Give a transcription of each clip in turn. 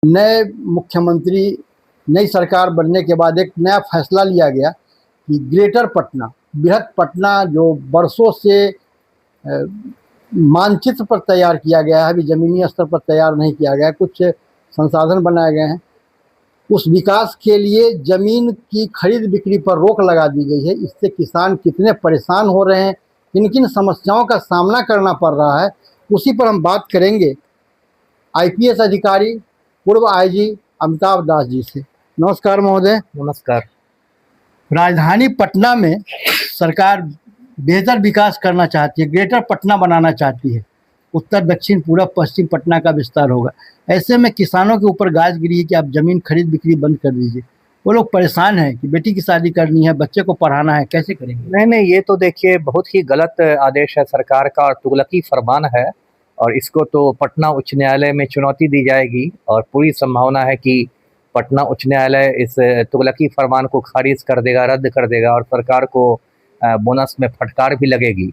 नए मुख्यमंत्री, नई सरकार बनने के बाद एक नया फैसला लिया गया कि ग्रेटर पटना, बृहद पटना जो बरसों से मानचित्र पर तैयार किया गया है, अभी ज़मीनी स्तर पर तैयार नहीं किया गया है, कुछ संसाधन बनाए गए हैं। उस विकास के लिए ज़मीन की खरीद बिक्री पर रोक लगा दी गई है। इससे किसान कितने परेशान हो रहे हैं, किन किन समस्याओं का सामना करना पड़ रहा है, उसी पर हम बात करेंगे आईपीएस अधिकारी पूर्व आईजी अमिताभ दास जी से। नमस्कार महोदय। नमस्कार। राजधानी पटना में सरकार बेहतर विकास करना चाहती है, ग्रेटर पटना बनाना चाहती है। उत्तर दक्षिण पूरब पश्चिम पटना का विस्तार होगा। ऐसे में किसानों के ऊपर गाज गिरी है कि आप ज़मीन खरीद बिक्री बंद कर दीजिए। वो लोग परेशान हैं कि बेटी की शादी करनी है, बच्चे को पढ़ाना है, कैसे करेंगे? नहीं, ये तो देखिए बहुत ही गलत आदेश है सरकार का और तुगलकी फरमान है, और इसको तो पटना उच्च न्यायालय में चुनौती दी जाएगी और पूरी संभावना है कि पटना उच्च न्यायालय इस तुगलकी फरमान को खारिज कर देगा, रद्द कर देगा, और सरकार को बोनस में फटकार भी लगेगी।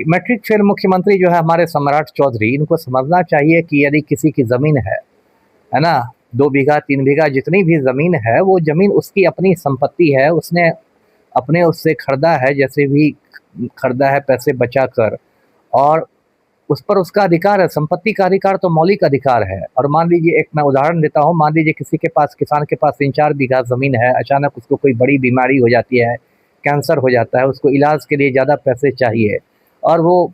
मैट्रिक फेल मुख्यमंत्री जो है हमारे सम्राट चौधरी, इनको समझना चाहिए कि यदि किसी की ज़मीन है ना, 2 बीघा 3 बीघा जितनी भी ज़मीन है, वो ज़मीन उसकी अपनी संपत्ति है, उसने अपने उससे खरीदा है, जैसे भी खरीदा है पैसे बचा कर, और उस पर उसका अधिकार है। संपत्ति का अधिकार तो मौलिक अधिकार है। और मान लीजिए, एक मैं उदाहरण देता हूँ, मान लीजिए किसी के पास, किसान के पास 3-4 बीघा ज़मीन है, अचानक उसको कोई बड़ी बीमारी हो जाती है, कैंसर हो जाता है, उसको इलाज के लिए ज़्यादा पैसे चाहिए, और वो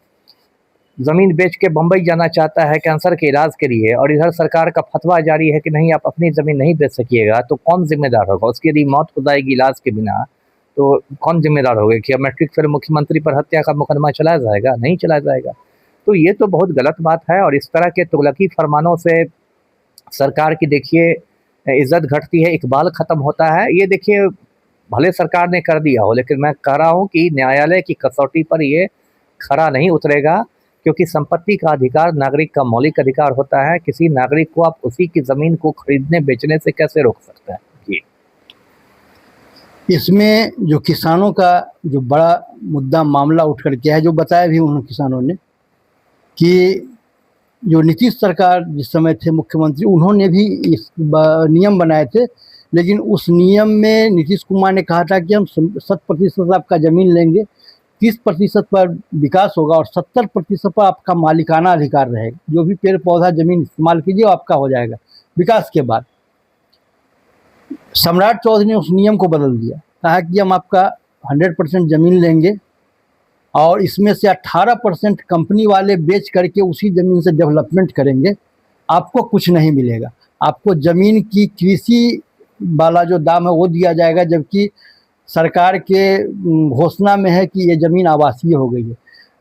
ज़मीन बेच के बम्बई जाना चाहता है कैंसर के इलाज के लिए, और इधर सरकार का फतवा जारी है कि नहीं, आप अपनी ज़मीन नहीं बेच सकिएगा, तो कौन जिम्मेदार होगा? उसकी यदि मौत हो जाएगी इलाज के बिना, तो कौन जिम्मेदार होगा? कि मैट्रिक फेल मुख्यमंत्री पर हत्या का मुकदमा चलाया जाएगा? नहीं चलाया जाएगा। तो ये तो बहुत गलत बात है, और इस तरह के तुगलकी फरमानों से सरकार की देखिए इज्जत घटती है, इकबाल ख़त्म होता है। ये देखिए, भले सरकार ने कर दिया हो, लेकिन मैं कह रहा हूँ कि न्यायालय की कसौटी पर ये खरा नहीं उतरेगा, क्योंकि संपत्ति का अधिकार नागरिक का मौलिक अधिकार होता है। किसी नागरिक को आप उसी की ज़मीन को खरीदने बेचने से कैसे रोक सकते हैं? जी, इसमें जो किसानों का जो बड़ा मुद्दा मामला उठ कर के है, जो बताया भी उन किसानों ने कि जो नीतीश सरकार जिस समय थे मुख्यमंत्री, उन्होंने भी इस नियम बनाए थे, लेकिन उस नियम में नीतीश कुमार ने कहा था कि हम 100% आपका ज़मीन लेंगे, 30% पर विकास होगा और 70% पर आपका मालिकाना अधिकार रहेगा। जो भी पेड़ पौधा ज़मीन इस्तेमाल कीजिए, वो आपका हो जाएगा विकास के बाद। सम्राट चौधरी ने उस नियम को बदल दिया, कहा कि हम आपका 100% ज़मीन लेंगे और इसमें से 18% कंपनी वाले बेच करके उसी ज़मीन से डेवलपमेंट करेंगे, आपको कुछ नहीं मिलेगा। आपको ज़मीन की कृषि वाला जो दाम है वो दिया जाएगा, जबकि सरकार के घोषणा में है कि ये ज़मीन आवासीय हो गई है।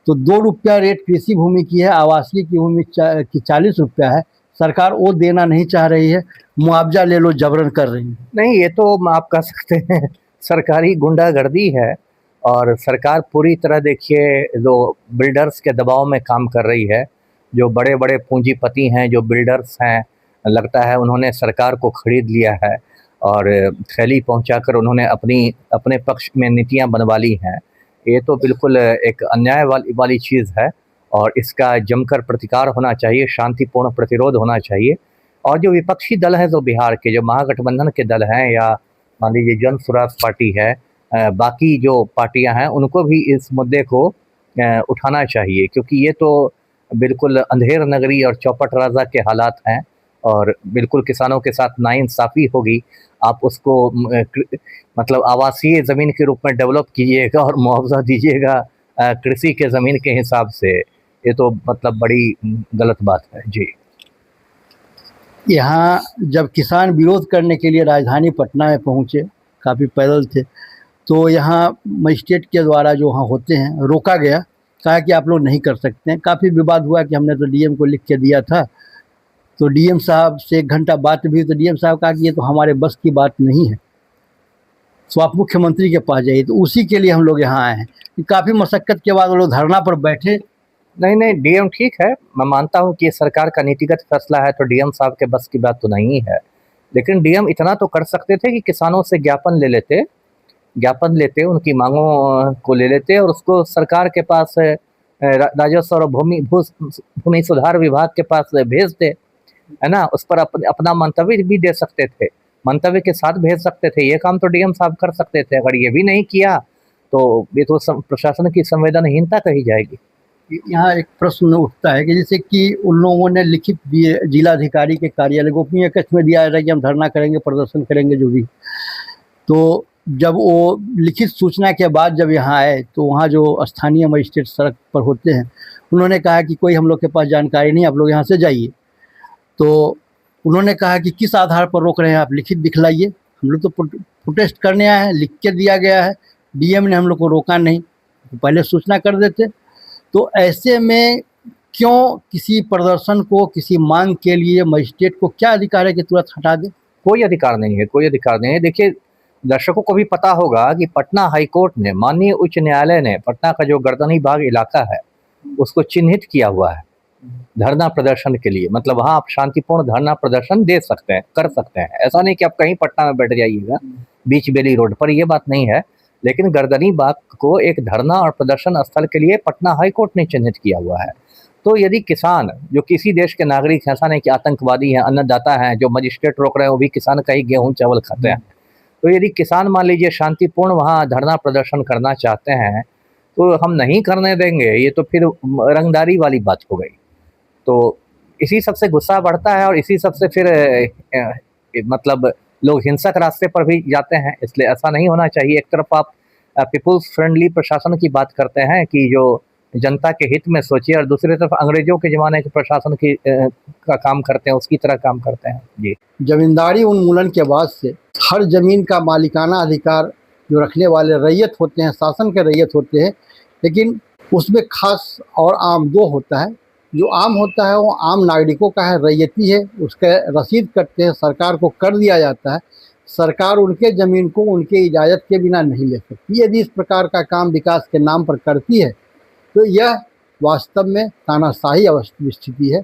तो 2 रुपया रेट कृषि भूमि की है, आवासीय की भूमि की 40 रुपया है। सरकार वो देना नहीं चाह रही है, मुआवजा ले लो जबरन कर रही है। नहीं, ये तो आप कह सकते हैं सरकारी गुंडागर्दी है, और सरकार पूरी तरह देखिए जो बिल्डर्स के दबाव में काम कर रही है। जो बड़े बड़े पूंजीपति हैं, जो बिल्डर्स हैं, लगता है उन्होंने सरकार को खरीद लिया है, और थैली पहुंचाकर उन्होंने अपने पक्ष में नीतियां बनवा ली हैं। ये तो बिल्कुल एक अन्याय वाली चीज़ है, और इसका जमकर प्रतिकार होना चाहिए, शांतिपूर्ण प्रतिरोध होना चाहिए। और जो विपक्षी दल हैं, जो बिहार के जो महागठबंधन के दल हैं, या मान लीजिए जन स्वराज पार्टी है, बाकी जो पार्टियां हैं, उनको भी इस मुद्दे को उठाना चाहिए, क्योंकि ये तो बिल्कुल अंधेर नगरी और चौपट राजा के हालात हैं, और बिल्कुल किसानों के साथ नाइंसाफ़ी होगी। आप उसको मतलब आवासीय ज़मीन के रूप में डेवलप कीजिएगा और मुआवजा दीजिएगा कृषि के ज़मीन के हिसाब से। ये तो मतलब बड़ी गलत बात है। जी, यहाँ जब किसान विरोध करने के लिए राजधानी पटना में पहुँचे, काफ़ी पैदल थे, तो यहाँ मजिस्ट्रेट के द्वारा जो वहाँ होते हैं रोका गया, कहा कि आप लोग नहीं कर सकते हैं। काफ़ी विवाद हुआ कि हमने तो डीएम को लिख के दिया था। तो डीएम साहब से 1 घंटा बात भी, तो डीएम साहब कहा कि ये तो हमारे बस की बात नहीं है, तो आप मुख्यमंत्री के पास जाइए। तो उसी के लिए हम लोग यहाँ आए हैं कि काफ़ी मशक्क़त के बाद वो लोग धरना पर बैठे। नहीं, डीएम ठीक है, मैं मानता हूँ कि ये सरकार का नीतिगत फैसला है, तो डीएम साहब के बस की बात तो नहीं है। लेकिन डीएम इतना तो कर सकते थे कि किसानों से ज्ञापन लेते, उनकी मांगों को ले लेते, और उसको सरकार के पास राजस्व और भूमि सुधार विभाग के पास भेजते। है ना, उस पर अपना मंतव्य भी दे सकते थे, मंतव्य के साथ भेज सकते थे। ये काम तो डीएम साहब कर सकते थे। अगर ये भी नहीं किया तो ये तो प्रशासन की संवेदनहीनता कही जाएगी। यहाँ एक प्रश्न उठता है कि जैसे कि उन लोगों ने लिखित दिए जिलाधिकारी के कार्यालय गोपनीय कक्ष में दिया है कि हम धरना करेंगे, प्रदर्शन करेंगे, जो भी। तो जब वो लिखित सूचना के बाद जब यहाँ आए तो वहाँ जो स्थानीय मजिस्ट्रेट सड़क पर होते हैं उन्होंने कहा कि कोई हम लोग के पास जानकारी नहीं, आप लोग यहाँ से जाइए। तो उन्होंने कहा कि किस आधार पर रोक रहे हैं, आप लिखित दिखलाइए। हम लोग तो प्रोटेस्ट करने आए हैं, लिख के दिया गया है, डीएम ने हम लोग को रोका नहीं, तो पहले सूचना कर देते। तो ऐसे में क्यों किसी प्रदर्शन को, किसी मांग के लिए मजिस्ट्रेट को क्या अधिकार है कि तुरंत हटा दे? कोई अधिकार नहीं है, कोई अधिकार नहीं है। देखिए, दर्शकों को भी पता होगा कि पटना हाईकोर्ट ने, माननीय उच्च न्यायालय ने पटना का जो गर्दनी बाग इलाका है उसको चिन्हित किया हुआ है धरना प्रदर्शन के लिए। मतलब वहाँ आप शांतिपूर्ण धरना प्रदर्शन दे सकते हैं, कर सकते हैं। ऐसा नहीं कि आप कहीं पटना में बैठ जाइएगा बीच बेली रोड पर, ये बात नहीं है। लेकिन गर्दनी बाग को एक धरना और प्रदर्शन स्थल के लिए पटना हाईकोर्ट ने चिन्हित किया हुआ है। तो यदि किसान जो किसी देश के नागरिक हैं, ऐसा नहीं कि आतंकवादी हैं, अन्नदाता हैं, जो मजिस्ट्रेट रोक रहे हैं वो भी किसान का ही गेहूँ चावल खाते हैं। तो यदि किसान मान लीजिए शांतिपूर्ण वहाँ धरना प्रदर्शन करना चाहते हैं तो हम नहीं करने देंगे, ये तो फिर रंगदारी वाली बात हो गई। तो इसी सबसे गुस्सा बढ़ता है और इसी सबसे फिर मतलब लोग हिंसक रास्ते पर भी जाते हैं। इसलिए ऐसा नहीं होना चाहिए। एक तरफ आप पीपुल्स फ्रेंडली प्रशासन की बात करते हैं कि जो जनता के हित में सोचिए, और दूसरी तरफ अंग्रेजों के ज़माने के प्रशासन की का काम करते हैं, उसकी तरह काम करते हैं। जी, जमींदारी उन्मूलन के बाद से हर जमीन का मालिकाना अधिकार जो रखने वाले रैयत होते हैं, शासन के रैयत होते हैं, लेकिन उसमें खास और आम दो होता है। जो आम होता है वो आम नागरिकों का है, रैयती है, उसके रसीद कटते हैं, सरकार को कर दिया जाता है। सरकार उनके ज़मीन को उनके इजाज़त के बिना नहीं ले सकती। यदि इस प्रकार का काम विकास के नाम पर करती है तो यह वास्तव में तानाशाही स्थिति है,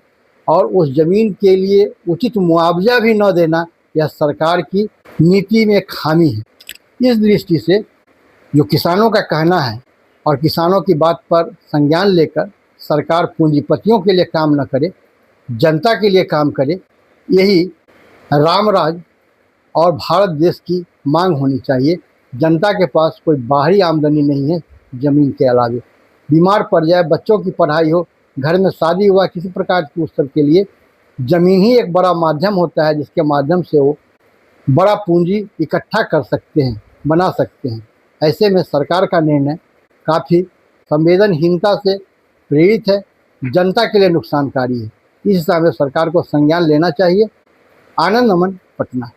और उस ज़मीन के लिए उचित मुआवजा भी न देना यह सरकार की नीति में खामी है। इस दृष्टि से जो किसानों का कहना है और किसानों की बात पर संज्ञान लेकर सरकार पूंजीपतियों के लिए काम न करे, जनता के लिए काम करे, यही रामराज और भारत देश की मांग होनी चाहिए। जनता के पास कोई बाहरी आमदनी नहीं है ज़मीन के अलावे। बीमार पड़ जाए, बच्चों की पढ़ाई हो, घर में शादी हुआ, किसी प्रकार की उस सब के लिए ज़मीन ही एक बड़ा माध्यम होता है जिसके माध्यम से वो बड़ा पूंजी इकट्ठा कर सकते हैं, बना सकते हैं। ऐसे में सरकार का निर्णय काफ़ी संवेदनहीनता से प्रेरित है, जनता के लिए नुकसानकारी है। इस हिसाब से सरकार को संज्ञान लेना चाहिए। आनंद अमन, पटना।